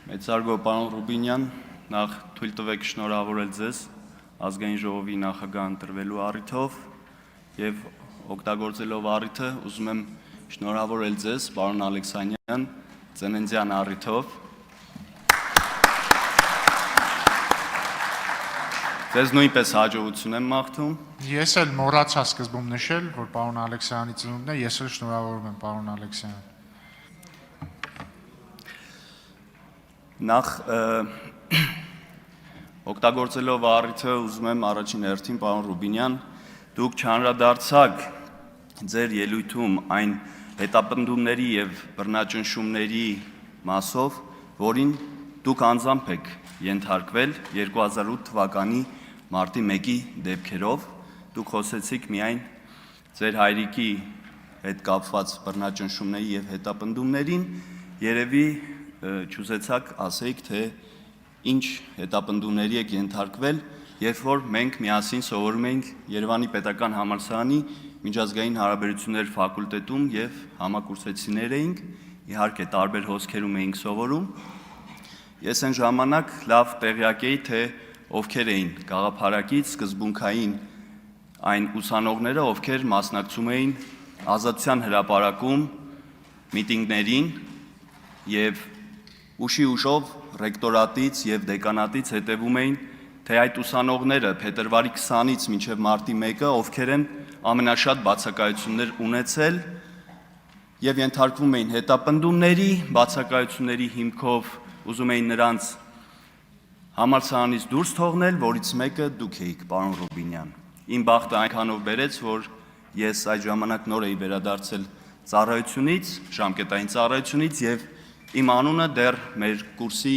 Մեծարգո պարոն Ռուբինյան, նախ թույլ տվեք շնորհավորել ձեզ ազգային ժողովի նախագահ ընտրվելու առիթով եւ օգտագործելով առիթը ուզում եմ շնորհավորել ձեզ պարոն Ալեքսանյան ծննդյան առիթով։ Ձեզ նույնպես հաջողություն եմ մաղթում։ Ես էլ մոռացա սկզբում նշել, որ պարոն Ալեքսյանի ծնունդն է, ես էլ շնորհավորում եմ պարոն Ալեքսյանին։ Նախ օգտագործելով առիթը ուզում եմ առաջին հերթին պարոն Ռուբինյան, դուք չանդրադարձաք ձեր ելույթում այն հետապնդումների եւ բռնաճնշումների մասով, որին դուք անձամբ եք ենթարկվել 2008 թվականի մարտի 1-ի դեպքերով, դուք խոսեցիք միայն ձեր հայրիկի հետ կապված բռնաճնշումների եւ հետապնդումներին, երևի չուզեցաք ասեիք, թե ինչ հետապնդումների եք ենթարկվել, երբ որ մենք միասին սովորում էինք Երևանի պետական համալսարանի միջազգային հարաբերություններ ֆակուլտետում եւ համակուրսեցիներ էինք, իհարկե տարբեր հոսքերում էինք սովորում։ Ես այն ժամանակ լավ տեղյակ էի, թե ովքեր էին գաղափարակից սկզբունքային այն ուսանողները, ովքեր մասնակցում էին Ազատության հրապարակում միտինգներին եւ ուշի ուշով ռեկտորատից եւ դեկանատից հետևում էին, թե այդ ուսանողները փետրվարի 20-ից մինչեւ մարտի 1-ը ովքեր են ամենաշատ բացակայություններ ունեցել եւ ենթարկվում էին հետապնդումների, բացակայությունների հիմքով ուզում էին նրանց համալսարանից դուրս թողնել, որից մեկը դուք էիք, պարոն Ռուբինյան։ Իմ բախտը այնքանով բերեց, որ ես այդ ժամանակ նոր էի վերադարձել ծառայությունից, ժամկետային ծառայությունից եւ իմ անունը դեռ մեր կուրսի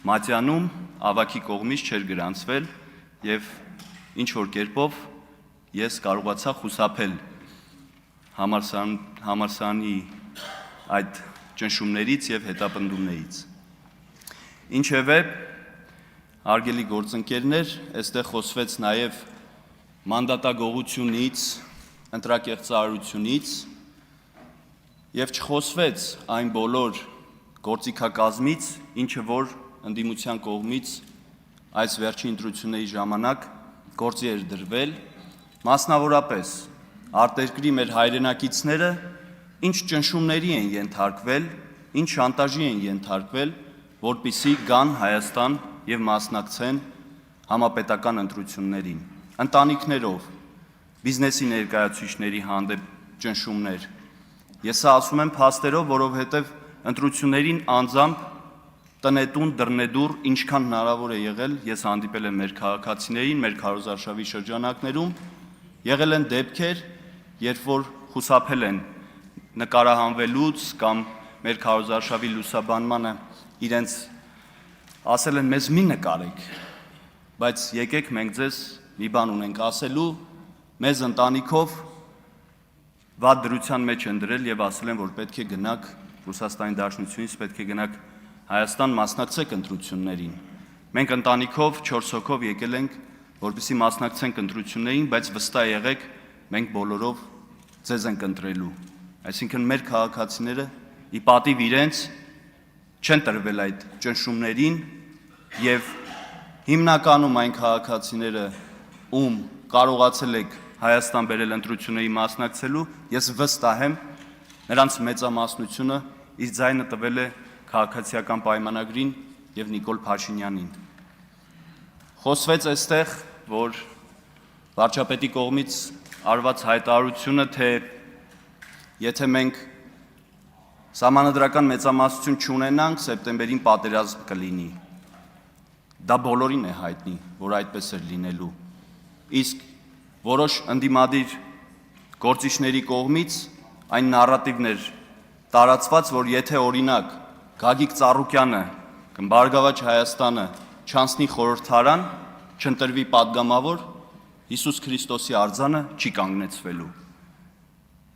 մատյանում ավագի կողմից չէր գրանցվել եւ ինչ որ կերպով ես կարողացա խուսափել համալսարանի այդ ճնշումներից եւ հետապնդումներից։ Ինչևէ, հարգելի գործընկերներ, այստեղ խոսվեց նաեւ մանդատագողությունից, ընտրակեղծարարությունից եւ չխոսվեց այն բոլոր գործիքակազմից, ինչը որ ընդդիմության կողմից այս վերջին ընտրությունների ժամանակ գործի էր դրվել, մասնավորապես արտերկրի մեր հայրենակիցները ինչ ճնշումների են ենթարկվել, ինչ շանտաժի են ենթարկվել, որպեսզի գան Հայաստան եւ մասնակցեն համապետական ընտրություններին, ընտանիքներով, բիզնեսի ներկայացուցիչների հանդեպ ճնշումներ։ Ես ասում եմ փաստերով, որովհետեւ ընտրություններին անձամբ տնետուն դռնեդուր ինչքան հնարավոր է եղել, ես հանդիպել եմ մեր քաղաքացիներին, մեր քարոզարշավի շրջանակներում, եղել են դեպքեր, երբ որ խուսափել են նկարահանվելուց կամ մեր քարոզարշավի լուսաբանմանը իրենց ասել են մեզ մի նկարեք, բայց եկեք մենք ձեզ մի բան ունենք ասելու, մեզ ընտանիքով վատ դրության մեջ են դրել եւ ասել են, որ պետք է գնաք Ռուսաստանի Դաշնությունից պետք է գնաք Հայաստան մասնակցեք ընտրություններին։ Մենք ընտանիքով 4 հոգով եկել ենք, որպեսզի մասնակցենք ընտրություններին, բայց վստահ եղեք, մենք բոլորով ձեզ ենք ընտրելու։ Այսինքն մեր քաղաքացիները ի պատիվ իրենց չեն տրվել այդ ճնշումներին եւ հիմնականում այն քաղաքացիները, ում կարողացել եք Հայաստան բերել ընտրությունների մասնակցելու, ես վստահ եմ, նրանց մեծամասնությունը իր ձայնը տվել է քաղաքացիական պայմանագրին եւ Նիկոլ Փաշինյանին։ Խոսվեց այստեղ, որ վարչապետի կողմից արված հայտարարությունը, թե եթե մենք սահմանադրական մեծամասնություն չունենանք, սեպտեմբերին պատերազմ կլինի։ Դա բոլորին է հայտնի, որ այդպես էր լինելու։ Իսկ որոշ ընդդիմադիր գործիչների կողմից այն նարատիվներ տարածված, որ եթե օրինակ Գագիկ Ծառուկյանը կամ Բարգավաճ Հայաստանը չանցնի խորհրդարան, չընտրվի падգամավոր, Հիսուս Քրիստոսի արձանը չի կանգնեցվելու։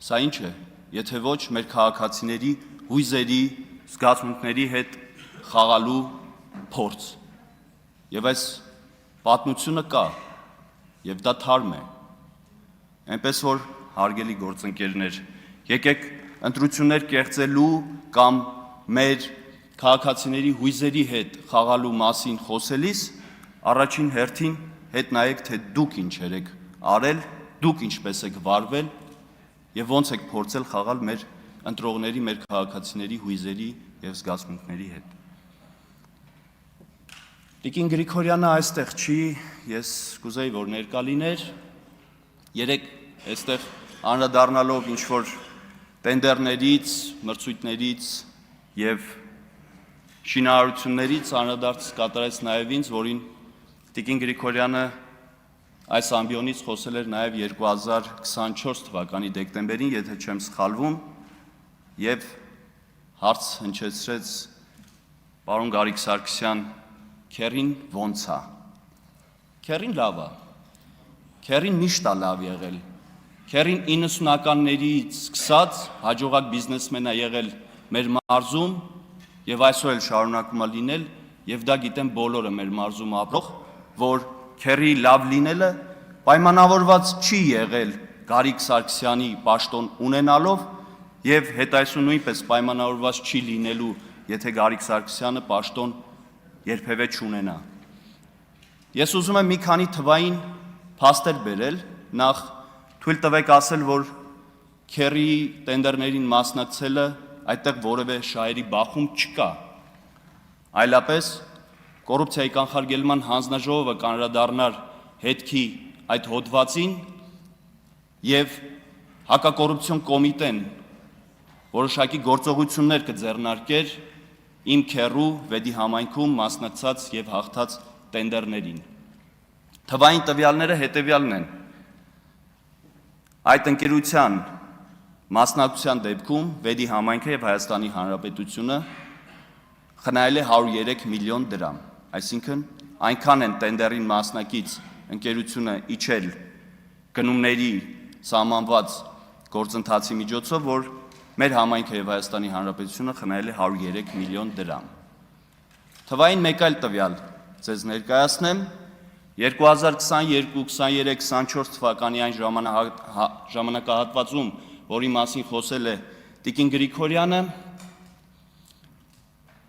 Սա ինչ է, եթե ոչ մեր քաղաքացիների հույզերի, զգացմունքների հետ խաղալու փորձ։ Եվ այս պատմությունը կա, եւ դա թարմ է։ Այնպես որ հարգելի գործընկերներ, եկեք ընտրություններ կեղծելու կամ մեր քաղաքացիների հույզերի հետ խաղալու մասին խոսելիս առաջին հերթին հետ նայեք, թե դուք ինչեր եք արել, դուք ինչպես եք վարվել եւ ոնց եք փորձել խաղալ մեր ընտրողների, մեր քաղաքացիների հույզերի եւ զգացմունքների հետ։ Տիկին Գրիգորյանը այստեղ չի, ես կուզեի, որ ներկա լիներ, երեք այստեղ անդրադառնալով ինչ-որ տենդերներից, մրցույթներից եւ շինարարություններից անդրադարձ կատարեց նաեւ ինձ, որին Տիկին Գրիգորյանը այս ամբիոնից խոսել էր նաեւ 2024 թվականի դեկտեմբերին, եթե չեմ սխալվում, եւ հարց հնչեցրեց պարոն Գարիկ Սարգսյան, քերին ոնց է։ Քերին լավ է։ Քերին միշտ է լավ եղել։ Քերին 90-ականներից սկսած հաջողակ բիզնեսմեն է եղել մեր մարզում եւ այսօր էլ շարունակում է լինել եւ դա գիտեն բոլորը մեր մարզում ապրող, որ քերի լավ լինելը պայմանավորված չի եղել Գարիկ Սարգսյանի պաշտոն ունենալով եւ հետ այսու նույնպես պայմանավորված չի լինելու, եթե Գարիկ Սարգսյանը պաշտոն երբևէ չունենա։ Ես ուզում եմ մի քանի թվային փաստեր բերել, նախ թույլ տվեք ասել, որ քերի տենդերներին մասնակցելը այդտեղ որևէ շահերի բախում չկա։ Այլապես կոռուպցիայի կանխարգելման հանձնաժողովը կանդրադառնար հետքի այդ հոդվածին եւ հակակոռուպցիոն կոմիտեն որոշակի գործողություններ կձեռնարկեր իմ քերու վեդի համայնքում մասնակցած եւ հաղթած տենդերներին։ Թվային տվյալները հետեւյալն են։ Այդ ընկերության մասնակցության դեպքում վեդի համայնքը եւ Հայաստանի Հանրապետությունը խնայել է 103 միլիոն դրամ, այսինքն այնքան են տենդերին մասնակից ընկերությունը իջել գնումների սահմանված գործընթացի միջոցով, որ մեր համայնքը եւ Հայաստանի Հանրապետությունը խնայել է 103 միլիոն դրամ։ Թվային մեկ այլ տվյալ ձեզ ներկայացնեմ, 2022, 23, 24 թվականի այն ժամանակահատվածում, որի մասին խոսել է Տիկին Գրիգորյանը,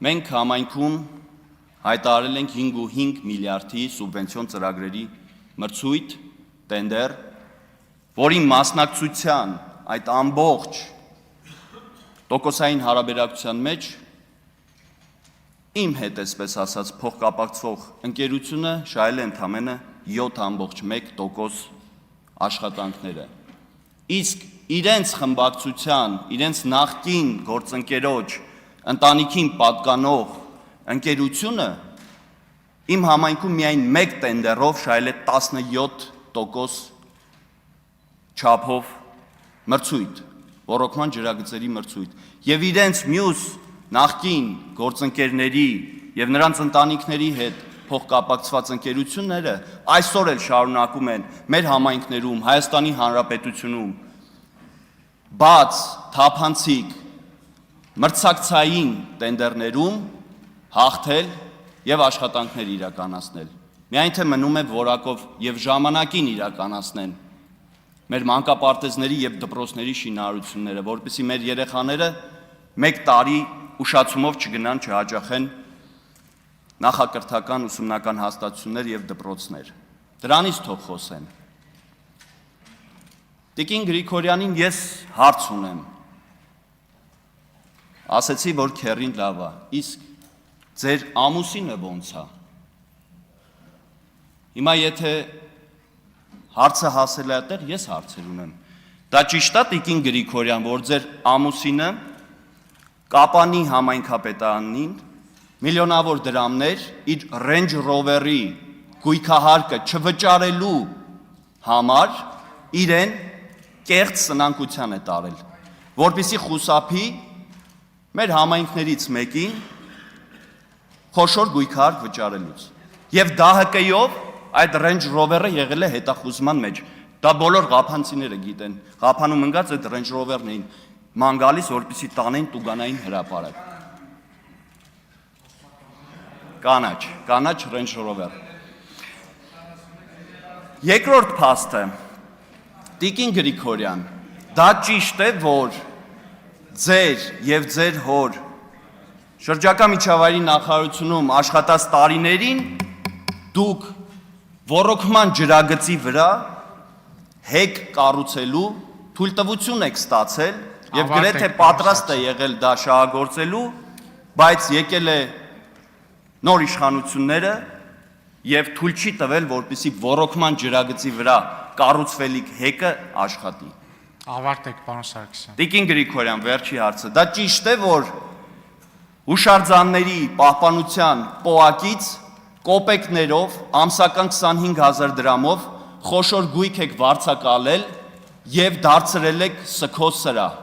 մենք համայնքում հայտարարել ենք 5.5 միլիարդի սուբվենցիոն ծրագրերի մրցույթ, տենդեր, որի մասնակցության այդ ամբողջ տոկոսային հարաբերակցության մեջ իմ հետ այսպես ասած փոխկապակցող ընկերությունը շահել է ընդամենը 7.1% աշխատանքները։ Իսկ իրենց խմբակցության, իրենց նախկին գործընկերոջ ընտանիքին պատկանող ընկերությունը իմ համայնքում միայն մեկ տենդերով շահել է 17% չափով մրցույթ, ռոռոկման ջրագծերի մրցույթ, եւ իրենց մյուս նախկին գործընկերների եւ նրանց ընտանիքների հետ փոխկապակցված ընկերությունները այսօր էլ շարունակում են մեր համայնքներում, Հայաստանի Հանրապետությունում բաց, թափանցիկ, մրցակցային տենդերներում հաղթել եւ աշխատանքներ իրականացնել։ Միայն թե մնում է որակով եւ ժամանակին իրականացնեն մեր մանկապարտեզների եւ դպրոցների շինարարությունները, որպեսզի մեր երեխաները մեկ տարի ուշացումով չգնան չհաճախեն նախակրթական ուսումնական հաստատություններ եւ դպրոցներ։ Դրանից թող խոսեն։ Տիկին Գրիգորյանին ես հարց ունեմ։ Ասեցի, որ քերին լավ է, իսկ ձեր ամուսինը ոնց է։ Հիմա եթե հարցը հասել է այդտեղ, ես հարցեր ունեմ։ Դա ճիշտ է, Տիկին Գրիգորյան, որ ձեր ամուսինը Կապանի համայնքապետարանին միլիոնավոր դրամներ իր Range Rover-ի գույքահարկը չվճարելու համար իրեն կեղծ սնանկության է տարել, որպեսզի խուսափի մեր համայնքներից մեկին խոշոր գույքահարկ վճարելուց։ Եվ ԴՀԿ-ով այդ Range Rover-ը եղել է հետախուզման մեջ։ Դա բոլոր ղափանցիները գիտեն։ Ղափանում ընկած այդ Range Rover-ն էին ման գալիս, որպեսզի տանեն Տուգանային հրապարակ։ Կանաչ Range Rover։ Երկրորդ փաստը, Տիկին Գրիգորյան, դա ճիշտ է, որ ձեր եւ ձեր հոր Շրջակա միջավայրի նախարարությունում աշխատած տարիներին դուք ռոռոկման ջրագծի վրա հեկ կառուցելու թույլտվություն եք ստացել եւ գրեթե պատրաստ է եղել դա շահագործելու, բայց եկել է նոր իշխանությունները եւ թույլ չի տվել, որպեսզի ռոռոկման ջրագծի վրա կառուցվելիք հեկը աշխատի։ Ավարտեք, պարոն Սարգսյան։ Տիկին Գրիգորյան, վերջի հարցը։ Դա ճիշտ է, որ հուշարձանների պահպանության պոակից կոպեկներով ամսական 25,000 դրամով խոշոր գույք եք վարձակալել եւ դարձրել եք սքո սրահ։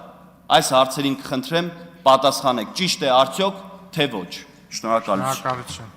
Այս հարցերին կխնդրեմ պատասխանեք, ճիշտ է արդյոք, թե ոչ։ Շնորհակալություն։ Շնորհակալություն։